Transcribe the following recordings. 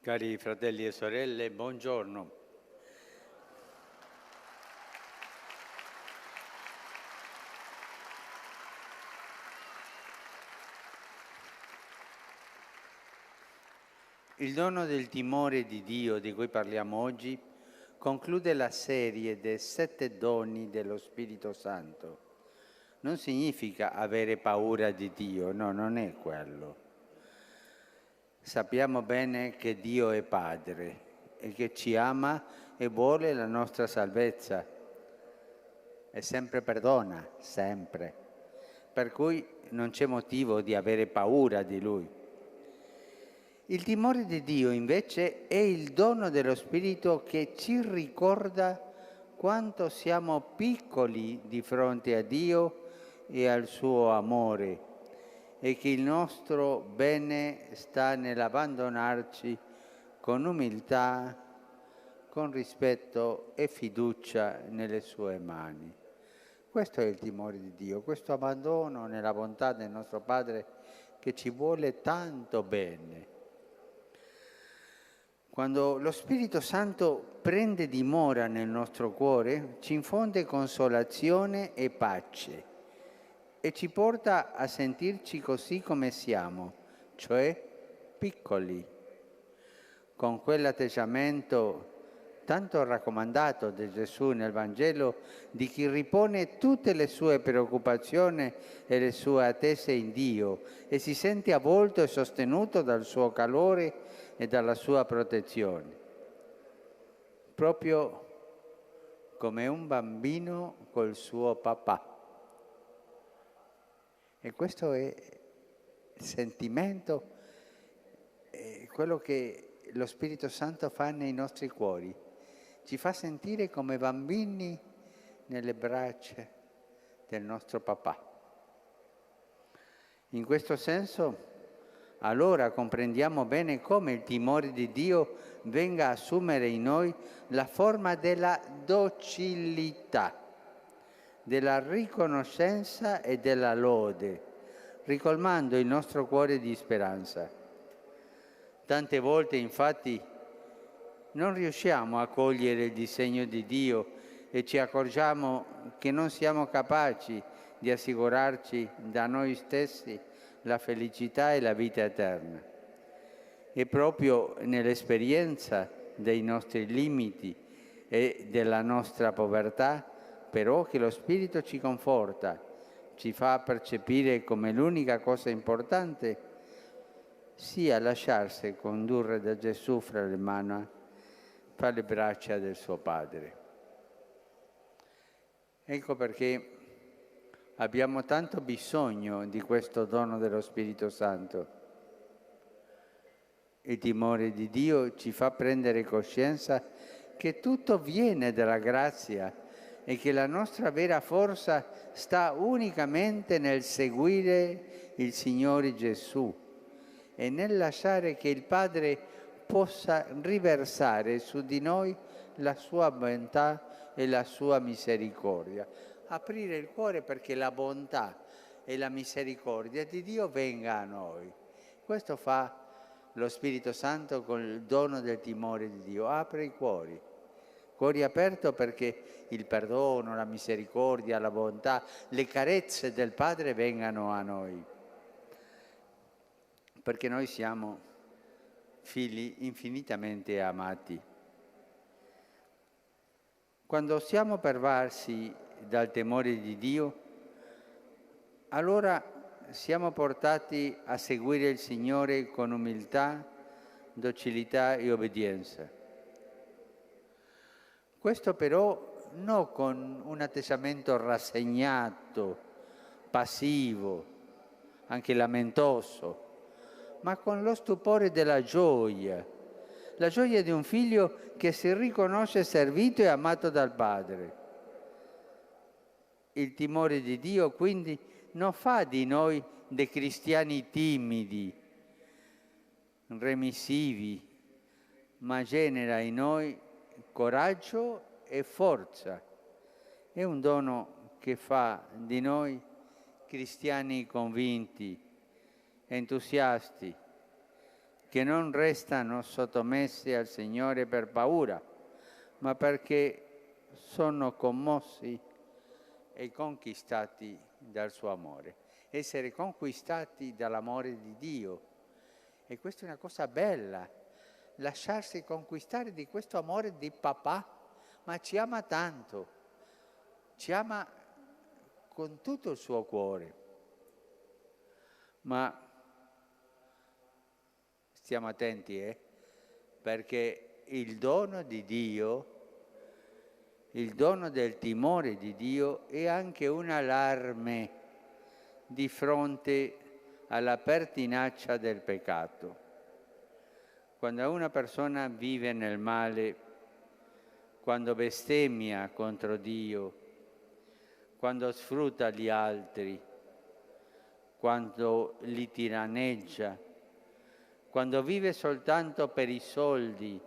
Cari fratelli e sorelle, buongiorno. Il dono del timore di Dio di cui parliamo oggi conclude la serie dei 7 doni dello Spirito Santo. Non significa avere paura di Dio, no, non è quello. Sappiamo bene che Dio è Padre e che ci ama e vuole la nostra salvezza e sempre perdona, sempre. Per cui non c'è motivo di avere paura di Lui. Il timore di Dio invece è il dono dello Spirito che ci ricorda quanto siamo piccoli di fronte a Dio e al suo amore e che il nostro bene sta nell'abbandonarci con umiltà, con rispetto e fiducia nelle sue mani. Questo è il timore di Dio, questo abbandono nella bontà del nostro Padre che ci vuole tanto bene. Quando lo Spirito Santo prende dimora nel nostro cuore, ci infonde consolazione e pace e ci porta a sentirci così come siamo, cioè piccoli, con quell'atteggiamento tanto raccomandato da Gesù nel Vangelo di chi ripone tutte le sue preoccupazioni e le sue attese in Dio e si sente avvolto e sostenuto dal suo calore e dalla sua protezione, proprio come un bambino col suo papà. E questo è il sentimento, quello che lo Spirito Santo fa nei nostri cuori. Ci fa sentire come bambini nelle braccia del nostro papà. In questo senso, allora comprendiamo bene come il timore di Dio venga a assumere in noi la forma della docilità, della riconoscenza e della lode, ricolmando il nostro cuore di speranza. Tante volte, infatti, non riusciamo a cogliere il disegno di Dio e ci accorgiamo che non siamo capaci di assicurarci da noi stessi la felicità e la vita eterna. È proprio nell'esperienza dei nostri limiti e della nostra povertà, però, che lo Spirito ci conforta, ci fa percepire come l'unica cosa importante sia lasciarsi condurre da Gesù fra le braccia del suo Padre. Ecco perché abbiamo tanto bisogno di questo dono dello Spirito Santo. Il timore di Dio ci fa prendere coscienza che tutto viene dalla grazia e che la nostra vera forza sta unicamente nel seguire il Signore Gesù e nel lasciare che il Padre possa riversare su di noi la sua bontà e la sua misericordia. Aprire il cuore perché la bontà e la misericordia di Dio venga a noi. Questo fa lo Spirito Santo con il dono del timore di Dio. Apre i cuori. Cuori aperto perché il perdono, la misericordia, la bontà, le carezze del Padre vengano a noi. Perché noi siamo figli infinitamente amati. Quando siamo pervasi dal temore di Dio, allora siamo portati a seguire il Signore con umiltà, docilità e obbedienza. Questo però non con un atteggiamento rassegnato, passivo, anche lamentoso, ma con lo stupore della gioia, la gioia di un figlio che si riconosce servito e amato dal Padre. Il timore di Dio quindi non fa di noi dei cristiani timidi, remissivi, ma genera in noi coraggio e forza. È un dono che fa di noi cristiani convinti, entusiasti, che non restano sottomessi al Signore per paura, ma perché sono commossi e conquistati dal suo amore. Essere conquistati dall'amore di Dio. E questa è una cosa bella, lasciarsi conquistare di questo amore di papà, ma ci ama tanto, ci ama con tutto il suo cuore. Ma stiamo attenti, perché il dono di Dio, il dono del timore di Dio è anche un allarme di fronte alla pertinacia del peccato. Quando una persona vive nel male, quando bestemmia contro Dio, quando sfrutta gli altri, quando li tiranneggia, quando vive soltanto per i soldi,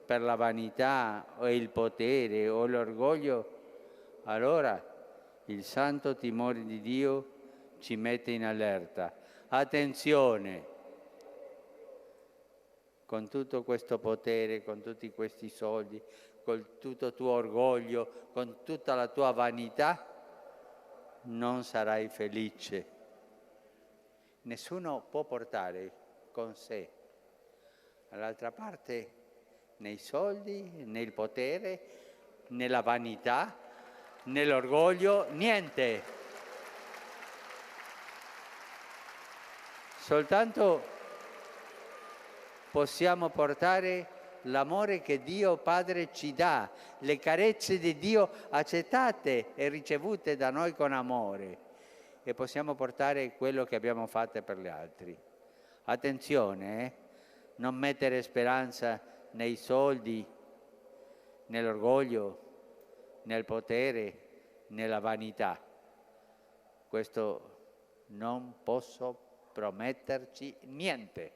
per la vanità o il potere o l'orgoglio, allora il santo timore di Dio ci mette in allerta. Attenzione! Con tutto questo potere, con tutti questi soldi, con tutto il tuo orgoglio, con tutta la tua vanità, non sarai felice. Nessuno può portare con sé all'altra parte nei soldi, nel potere, nella vanità, nell'orgoglio, niente. Soltanto possiamo portare l'amore che Dio Padre ci dà, le carezze di Dio accettate e ricevute da noi con amore, e possiamo portare quello che abbiamo fatto per gli altri. Attenzione, non mettere speranza nei soldi, nell'orgoglio, nel potere, nella vanità. Questo non posso prometterci niente.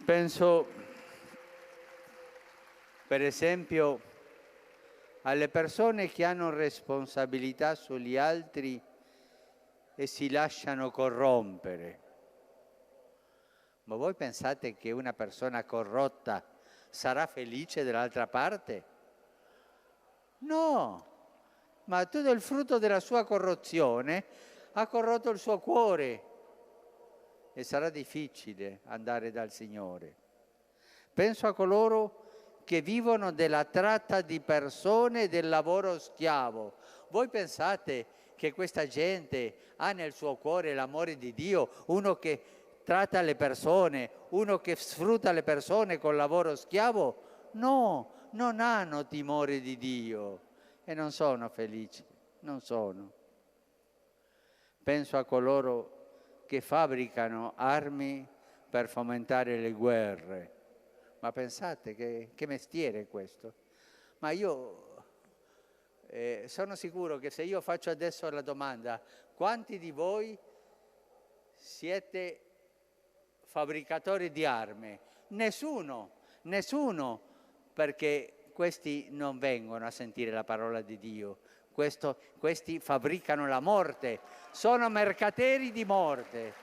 Penso, per esempio, alle persone che hanno responsabilità sugli altri e si lasciano corrompere. Ma voi pensate che una persona corrotta sarà felice dall'altra parte? No, ma tutto il frutto della sua corruzione ha corrotto il suo cuore e sarà difficile andare dal Signore. Penso a coloro che vivono della tratta di persone e del lavoro schiavo. Voi pensate che questa gente ha nel suo cuore l'amore di Dio, uno che tratta le persone, uno che sfrutta le persone col lavoro schiavo? No, non hanno timore di Dio e non sono felici, non sono. Penso a coloro che fabbricano armi per fomentare le guerre. Ma pensate che mestiere è questo? Ma io sono sicuro che se io faccio adesso la domanda, quanti di voi siete fabbricatori di armi? Nessuno, nessuno, perché questi non vengono a sentire la parola di Dio. Questi fabbricano la morte, sono mercateri di morte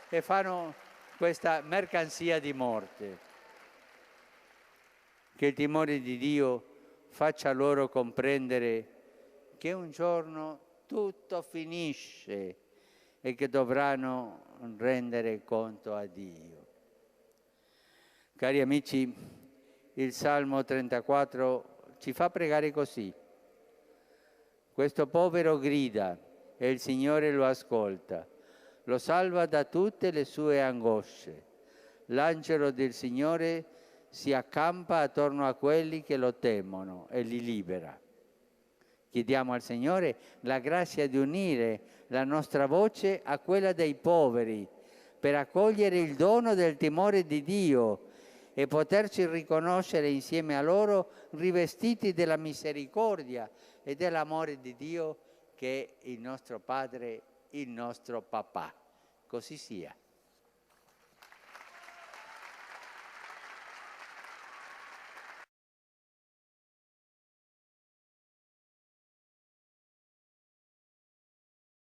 e fanno questa mercanzia di morte. Che il timore di Dio faccia loro comprendere che un giorno tutto finisce e che dovranno rendere conto a Dio. Cari amici, il Salmo 34 ci fa pregare così. Questo povero grida e il Signore lo ascolta, lo salva da tutte le sue angosce. L'angelo del Signore si accampa attorno a quelli che lo temono e li libera. Chiediamo al Signore la grazia di unire la nostra voce a quella dei poveri per accogliere il dono del timore di Dio e poterci riconoscere insieme a loro rivestiti della misericordia e dell'amore di Dio che è il nostro Padre, il nostro Papà. Così sia.